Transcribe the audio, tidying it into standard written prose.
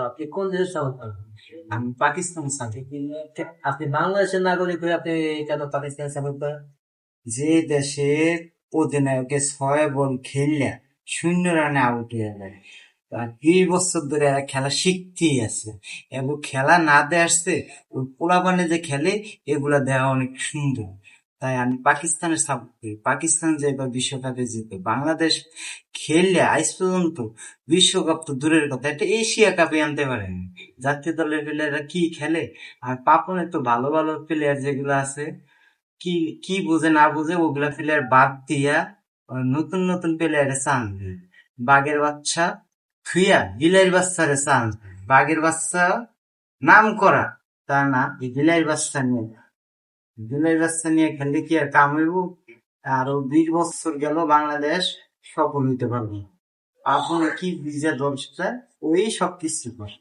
আপনি কোন দেশের সাপোর্ট করেন? আমি পাকিস্তান সাপোর্ট। আপনি বাংলাদেশের নাগরিক হয়ে আপনি কেন পাকিস্তান সাপোর্ট করেন? যে দেশের অধিনায়কে 6 বল খেললে 0 রানে আউট হয়ে যায়, আর 2 বছর ধরে এরা খেলা শিখতেই আছে, এবং খেলা না দিয়ে আসছে, ওই পোলাপানে যে খেলে এগুলা দেওয়া অনেক সুন্দর। তাই আমি পাকিস্তানের সাপোর্ট করি। পাকিস্তান যে এবার বিশ্বকাপে জিতে, বাংলাদেশ খেললে আজ পর্যন্ত বিশ্বকাপ তো দূরের কথা, একটা এশিয়া কাপে আনতে পারেনি। জাতীয় দলের প্লেয়াররা কি খেলে, আর পাপনের তো ভালো ভালো প্লেয়ার যেগুলো আছে, কি কি বুঝে না বুঝে ওগুলা প্লেয়ার বাদ দিয়া নতুন নতুন প্লেয়ারে চান্স দেয়। বাঘের বাচ্চা থুইয়া বিলের বাচ্চারে চান্স দেয়। বাঘের বাচ্চা নাম করা, তা না, এই বিলের বাচ্চা নিয়ে খেললে কি আর কাম হইব? আরো 20 বছর গেল বাংলাদেশ সফল হইতে পারবে না। আপনি কি বুঝে দলটা ওই সব কিছু করে।